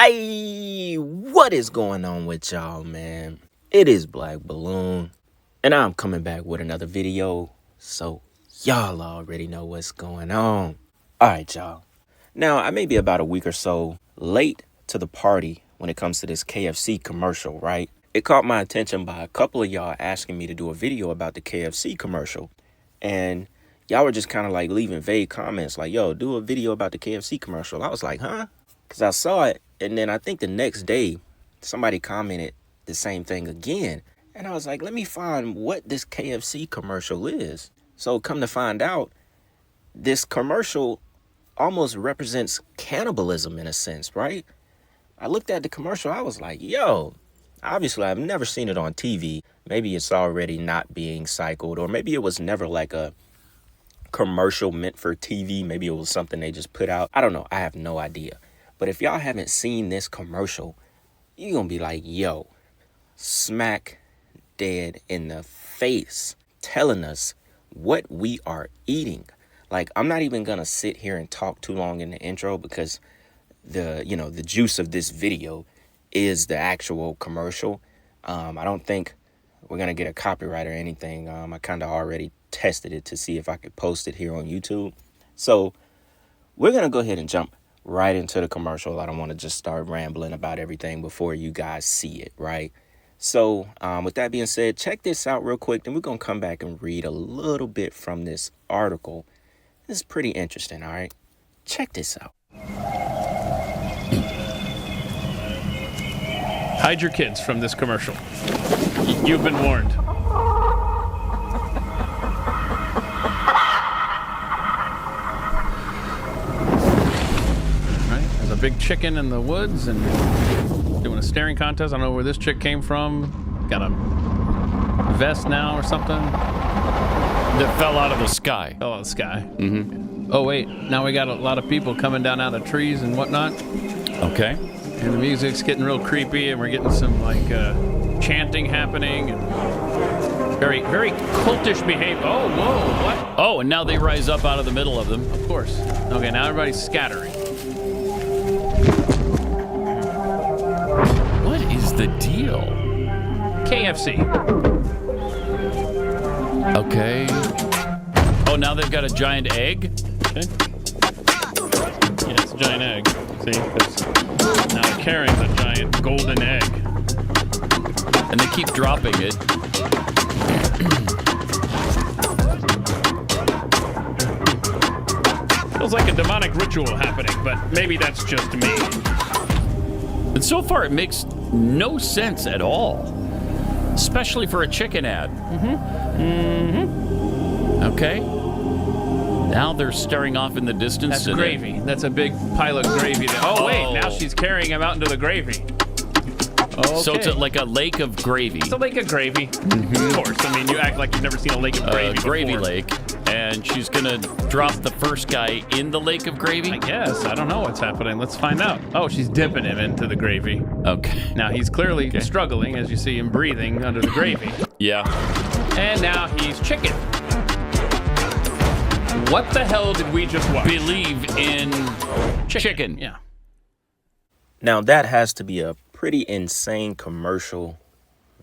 Hey, what is going on with y'all, man? It is Black Balloon, and I'm coming back with another video, so y'all already know what's going on. Alright, y'all. Now, I may be about a week or so late to the party when it comes to this KFC commercial, right? It caught my attention by a couple of y'all asking me to do a video about the KFC commercial, and y'all were just kind of like leaving vague comments like, yo, do a video about the KFC commercial. I was like, huh? Because I saw it, and then I think the next day, somebody commented the same thing again. And I was like, let me find what this KFC commercial is. So come to find out, this commercial almost represents cannibalism in a sense, right? I looked at the commercial, I was like, yo, obviously I've never seen it on TV. Maybe it's already not being cycled, or maybe it was never like a commercial meant for TV. Maybe it was something they just put out. I don't know. I have no idea. But if y'all haven't seen this commercial, you're going to be like, yo, smack dead in the face telling us what we are eating. Like, I'm not even going to sit here and talk too long in the intro because the juice of this video is the actual commercial. I don't think we're going to get a copyright or anything. I kind of already tested it to see if I could post it here on YouTube. So we're going to go ahead and jump right into the commercial. I don't want to just start rambling about everything before you guys see it, right? So with that being said, check this out real quick. Then we're going to come back and read a little bit from this article. This is pretty interesting, all right? Check this out. Hide your kids from this commercial. You've been warned. Big chicken in the woods and doing a staring contest. I don't know where this chick came from. Got a vest now or something. That fell out of the sky. Fell out of the sky. Mm-hmm. Oh, wait. Now we got a lot of people coming down out of trees and whatnot. Okay. And the music's getting real creepy, and we're getting some, like, chanting happening and very, very cultish behavior. Oh, whoa, what? Oh, and now they rise up out of the middle of them. Of course. Okay, now everybody's scattering. What is the deal? KFC. Okay. Oh, now they've got a giant egg? Okay. Yeah, it's a giant egg. See? Now they're carrying the giant golden egg. And they keep dropping it. Feels like a demonic ritual happening, but maybe that's just me. And so far, it makes no sense at all. Especially for a chicken ad. Mm-hmm. Mm-hmm. Okay. Now they're staring off in the distance. That's gravy. That's a big pile of gravy there. Oh, wait. Now she's carrying him out into the gravy. Okay. So it's like a lake of gravy. It's a lake of gravy. Mm-hmm. Of course. I mean, you act like you've never seen a lake of gravy before. Gravy lake. And she's going to drop the first guy in the lake of gravy? I guess. I don't know what's happening. Let's find out. Oh, she's dipping him into the gravy. Okay. Now, he's clearly struggling, as you see him breathing under the gravy. Yeah. And now he's chicken. What the hell did we just watch? Believe in chicken. Yeah. Now, that has to be a pretty insane commercial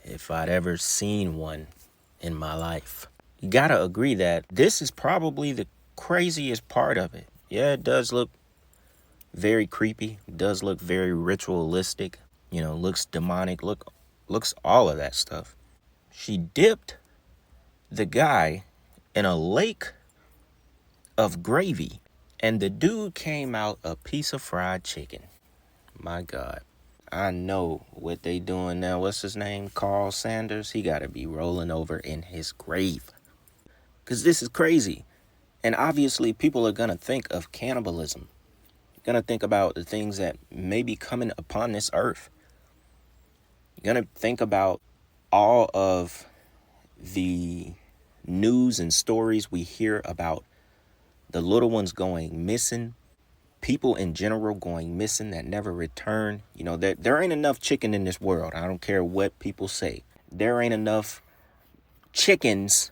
if I'd ever seen one in my life. You gotta agree that this is probably the craziest part of it. Yeah, it does look very creepy. It does look very ritualistic. You know, looks demonic. Looks all of that stuff. She dipped the guy in a lake of gravy, and the dude came out a piece of fried chicken. My God. I know what they doing now. What's his name? Carl Sanders. He gotta be rolling over in his grave. Because this is crazy. And obviously, people are going to think of cannibalism. You're going to think about the things that may be coming upon this earth. You're going to think about all of the news and stories we hear about the little ones going missing, people in general going missing that never return. You know, there ain't enough chicken in this world. I don't care what people say. There ain't enough chickens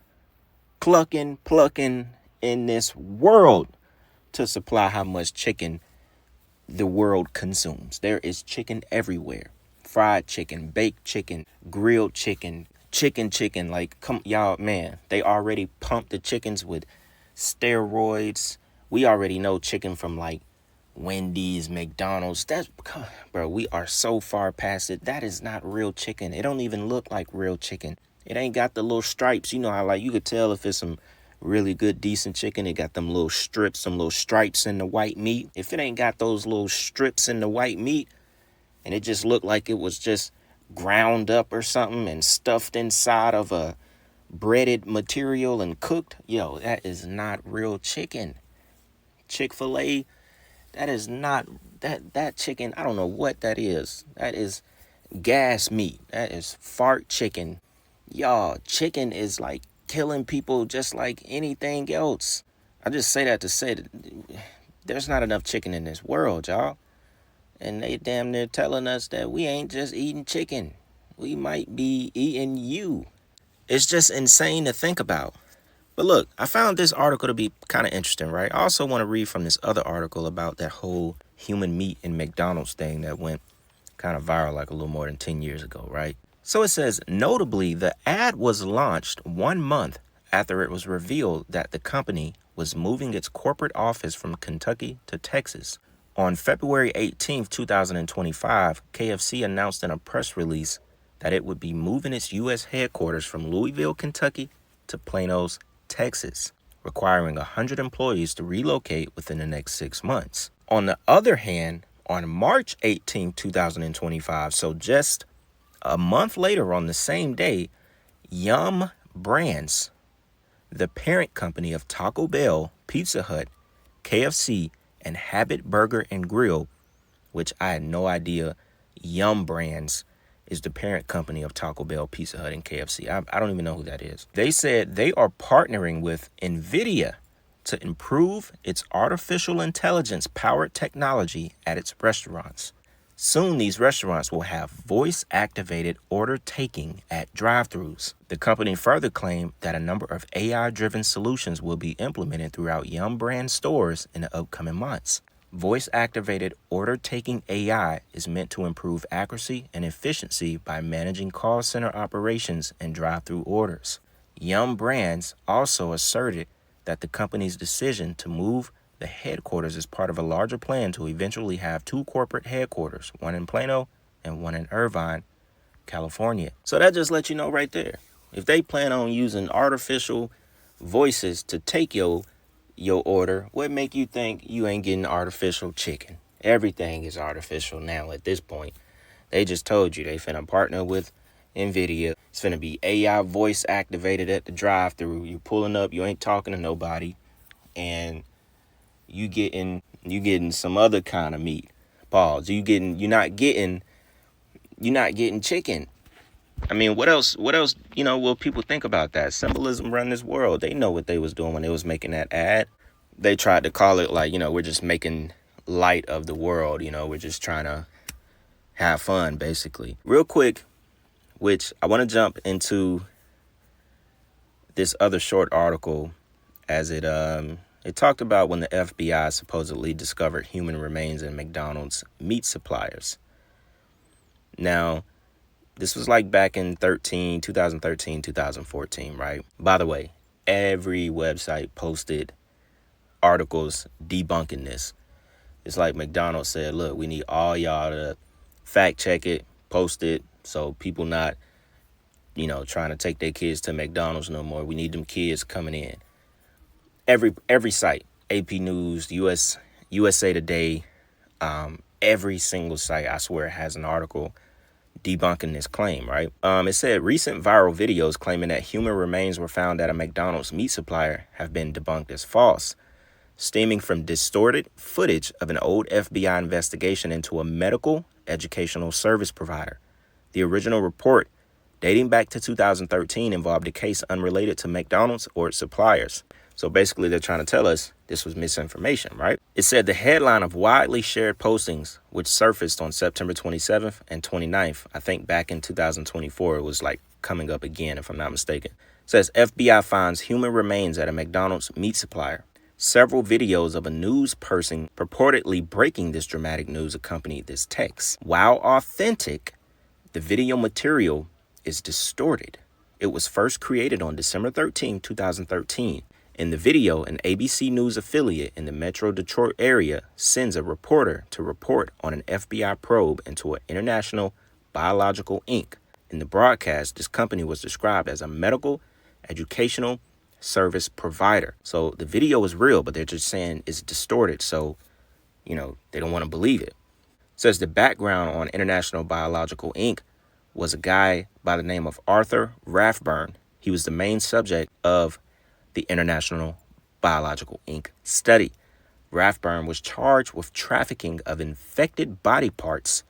plucking in this world to supply how much chicken the world consumes. There is chicken everywhere. Fried chicken, baked chicken, grilled chicken, chicken. Like, come, y'all, man, they already pumped the chickens with steroids. We already know chicken from like Wendy's, McDonald's. Bro, we are so far past it. That is not real chicken. It don't even look like real chicken. It ain't got the little stripes. You know how, like, you could tell if it's some really good, decent chicken. It got them little strips, some little stripes in the white meat. If it ain't got those little strips in the white meat, and it just looked like it was just ground up or something and stuffed inside of a breaded material and cooked, yo, that is not real chicken. Chick-fil-A, that is not, that chicken, I don't know what that is. That is gas meat. That is fart chicken. Y'all, chicken is like killing people just like anything else. I just say that to say that there's not enough chicken in this world, y'all. And they damn near telling us that we ain't just eating chicken. We might be eating you. It's just insane to think about. But look, I found this article to be kind of interesting, right? I also want to read from this other article about that whole human meat in McDonald's thing that went kind of viral like a little more than 10 years ago, right? So it says, notably, the ad was launched 1 month after it was revealed that the company was moving its corporate office from Kentucky to Texas. On February 18th, 2025, KFC announced in a press release that it would be moving its U.S. headquarters from Louisville, Kentucky to Plano, Texas, requiring 100 employees to relocate within the next 6 months. On the other hand, on March 18, 2025, so just a month later on the same day, Yum Brands, the parent company of Taco Bell, Pizza Hut, KFC, and Habit Burger and Grill, which I had no idea Yum Brands is the parent company of Taco Bell, Pizza Hut, and KFC. I don't even know who that is. They said they are partnering with NVIDIA to improve its artificial intelligence powered technology at its restaurants. Soon, these restaurants will have voice-activated order taking at drive-thrus. The company further claimed that a number of AI-driven solutions will be implemented throughout Yum brand stores in the upcoming months. Voice-activated order-taking AI is meant to improve accuracy and efficiency by managing call center operations and drive-thru orders. Yum Brands also asserted that the company's decision to move the headquarters is part of a larger plan to eventually have 2 corporate headquarters, one in Plano and one in Irvine, California. So that just lets you know right there. If they plan on using artificial voices to take your order, what make you think you ain't getting artificial chicken? Everything is artificial now at this point. They just told you they finna partner with NVIDIA. It's finna be AI voice activated at the drive-thru. You pulling up, you ain't talking to nobody, and you getting some other kind of meat. Pause. You're not getting chicken. I mean, what else, will people think about that? Symbolism run this world. They know what they was doing when they was making that ad. They tried to call it like, we're just making light of the world. We're just trying to have fun, basically. Real quick, which I want to jump into this other short article as it talked about when the FBI supposedly discovered human remains in McDonald's meat suppliers. Now, this was like back in 2013, 2014, right? By the way, every website posted articles debunking this. It's like McDonald's said, look, we need all y'all to fact check it, post it, so people not, trying to take their kids to McDonald's no more. We need them kids coming in. Every site, AP News, USA Today, every single site, I swear, has an article debunking this claim, right? It said recent viral videos claiming that human remains were found at a McDonald's meat supplier have been debunked as false, stemming from distorted footage of an old FBI investigation into a medical educational service provider. The original report, dating back to 2013, involved a case unrelated to McDonald's or its suppliers. So basically, they're trying to tell us this was misinformation, right? It said the headline of widely shared postings, which surfaced on September 27th and 29th, I think back in 2024, it was like coming up again, if I'm not mistaken, says FBI finds human remains at a McDonald's meat supplier. Several videos of a news person purportedly breaking this dramatic news accompanied this text. While authentic, the video material is distorted. It was first created on December 13, 2013. In the video, an ABC News affiliate in the Metro Detroit area sends a reporter to report on an FBI probe into an International Biological Inc. In the broadcast, this company was described as a medical, educational service provider. So the video is real, but they're just saying it's distorted. So, they don't want to believe it. It says the background on International Biological Inc. was a guy by the name of Arthur Rathburn. He was the main subject of the International Biological Inc. study. Rathburn was charged with trafficking of infected body parts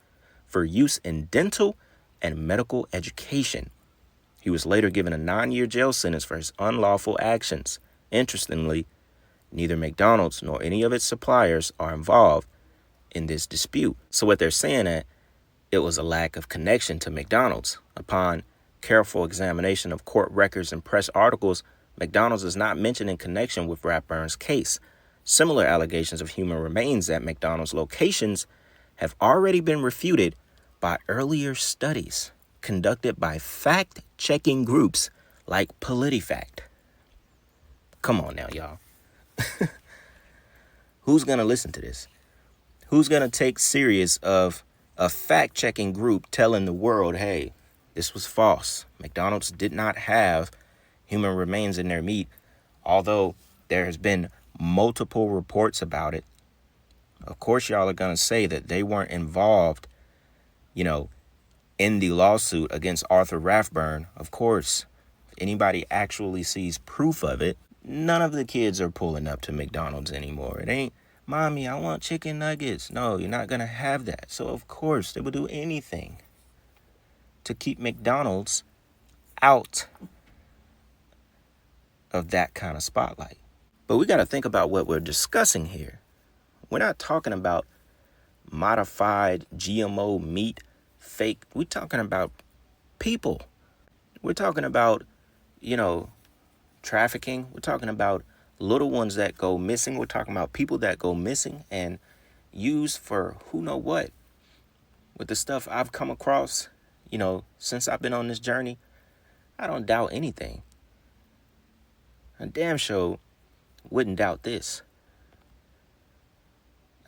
for use in dental and medical education. He was later given a 9-year jail sentence for his unlawful actions. Interestingly, neither McDonald's nor any of its suppliers are involved in this dispute. So what they're saying that it was a lack of connection to McDonald's. Upon careful examination of court records and press articles, McDonald's is not mentioned in connection with Rathburn's case. Similar allegations of human remains at McDonald's locations have already been refuted by earlier studies conducted by fact-checking groups like PolitiFact. Come on now, y'all. Who's going to listen to this? Who's going to take serious of a fact-checking group telling the world, hey, this was false. McDonald's did not have human remains in their meat, although there has been multiple reports about it. Of course, y'all are going to say that they weren't involved, in the lawsuit against Arthur Rathburn. Of course, if anybody actually sees proof of it, none of the kids are pulling up to McDonald's anymore. It ain't, Mommy, I want chicken nuggets. No, you're not going to have that. So, of course, they would do anything to keep McDonald's out of that kind of spotlight. But we got to think about what we're discussing here. We're not talking about modified GMO meat, fake. We're talking about people. We're talking about, trafficking. We're talking about little ones that go missing. We're talking about people that go missing and used for who know what. With the stuff I've come across, since I've been on this journey, I don't doubt anything. I damn sure wouldn't doubt this.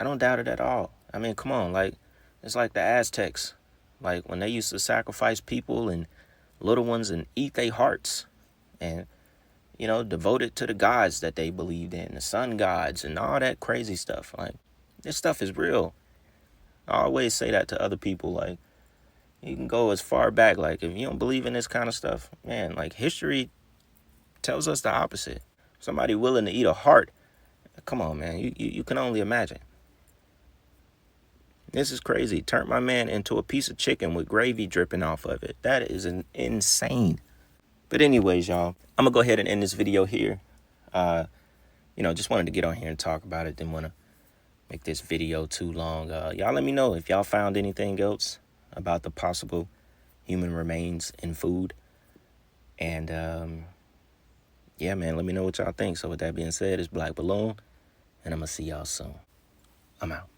I don't doubt it at all. I mean, come on, it's like the Aztecs. Like when they used to sacrifice people and little ones and eat their hearts and, devote it to the gods that they believed in, the sun gods and all that crazy stuff. Like, this stuff is real. I always say that to other people. Like, you can go as far back. Like, if you don't believe in this kind of stuff, man, history tells us the opposite. Somebody willing to eat a heart. Come on, man. You can only imagine. This is crazy. Turned my man into a piece of chicken with gravy dripping off of it. That is insane. But anyways, y'all, I'm going to go ahead and end this video here. Just wanted to get on here and talk about it. Didn't want to make this video too long. Y'all let me know if y'all found anything else about the possible human remains in food. And, yeah, man, let me know what y'all think. So with that being said, it's Black Balloon, and I'm going to see y'all soon. I'm out.